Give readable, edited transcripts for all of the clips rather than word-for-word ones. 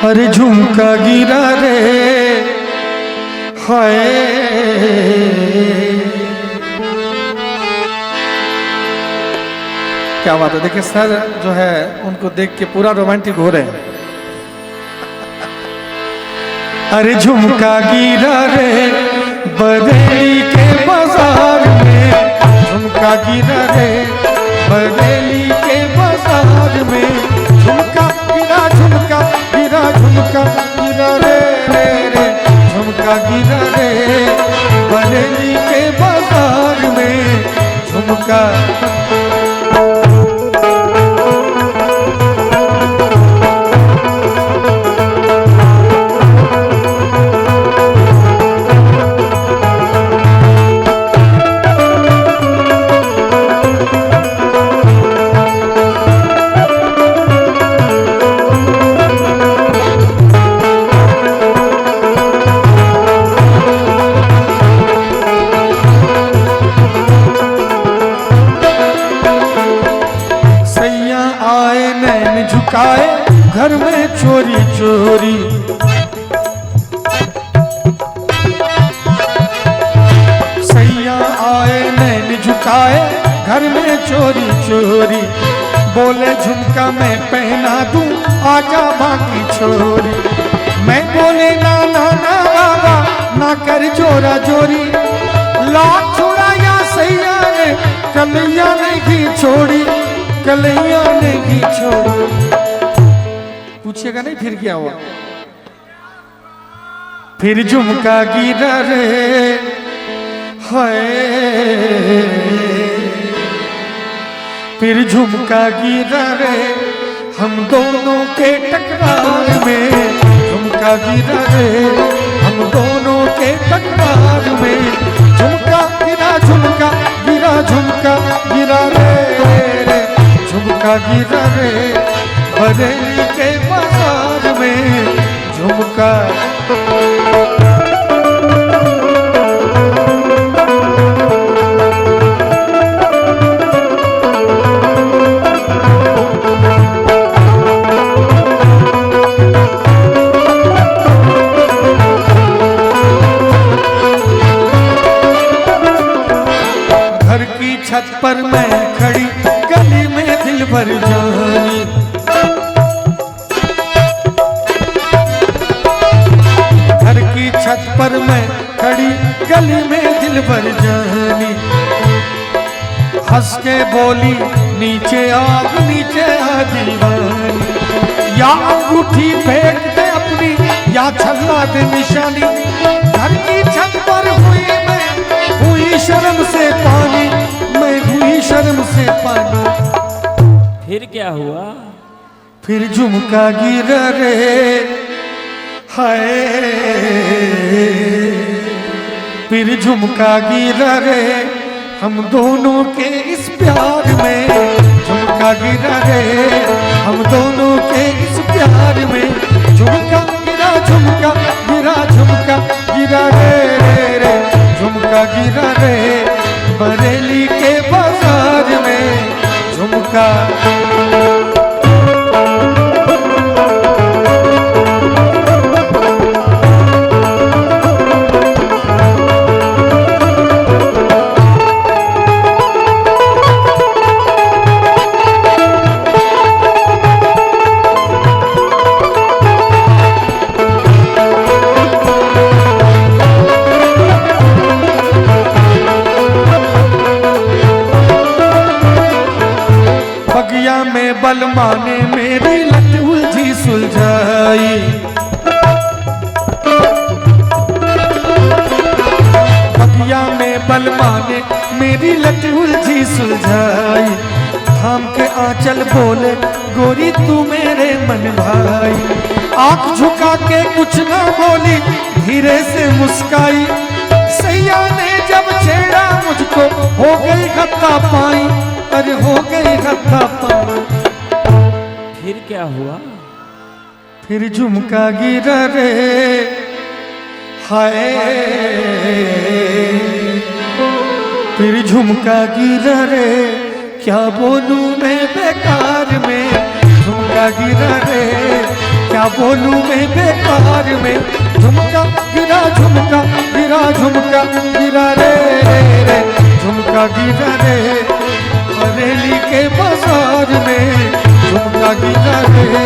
अरे झुमका गिरा रे हाय। क्या बात है। देखिए सर जो है उनको देख के पूरा रोमांटिक हो रहे हैं। अरे झुमका गिरा रे बरेली के बाजार में, झुमका गिरा रे बरेली के बाजार में, झुमका गिरा झुमका गिरा झुमका गिरा रे रे रे, झुमका गिरा रे बरेली के बाजार में, झुमका। झुकाए घर में चोरी चोरी, सैया आए नैन झुकाए घर में चोरी चोरी, बोले झुमका मैं पहना दूं आजा बाकी छोरी, मैं बोले ना ना ना बाबा ना कर जोरा जोरी, लाख छुड़ाया सैया ने कलैया नहीं छोड़ी, कलैया नहीं छोड़ी। पूछिएगा नहीं फिर क्या हुआ। फिर झुमका गिरा रे हाय, फिर झुमका गिरा रे हम दोनों के टकरार में, झुमका गिरा रे हम दोनों के टकरार में, झुमका गिरा झुमका गिरा झुमका गिरा रे रे, झुमका गिरा रे बरेली के बाजार में, झुमका। घर की छत पर मैं खड़ी गली में दिल भर जानी, छत पर मैं खड़ी गली में दिल भर जानी, हंस के बोली नीचे आ दीवानी, या अंगूठी फेंक दे अपनी या छल्ला दे निशानी, घर की छत पर हुई शर्म से पानी, मैं हुई शर्म से पानी। फिर क्या हुआ। फिर झुमका गिरा रे हाय, फिर झुमका गिरा रे हम दोनों के इस प्यार में, झुमका गिरा रे हम दोनों के इस प्यार में, झुमका गिरा झुमका गिरा झुमका गिरा रे रे रे, झुमका गिरा रे बरेली के बाजार में, झुमका। बलमा ने मेरी लट उलझी सुलझाई, बगिया में बलमा ने मेरी लट उलझी सुलझाई, थाम के आंचल बोले गोरी तू मेरे मन भाई, आंख झुका के कुछ ना बोली धीरे से मुस्काई, सैया ने जब छेड़ा मुझको हो गई हत्ता पाई, अरे हो गई हत्ता पाई। फिर क्या हुआ। फिर झुमका गिरा रे हाय, फिर झुमका गिरा रे क्या बोलूं मैं बेकार में, झुमका गिरा रे क्या क्या बोलूं मैं बेकार में, झुमका गिरा झुमका गिरा रे रे, झुमका गिरा रे बरेली के बाजार में, झुमका गिरा रे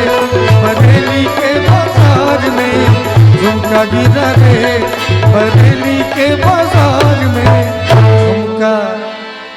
बरेली के बाजार में, झुमका गिरा रे बरेली के बाजार में, झुमका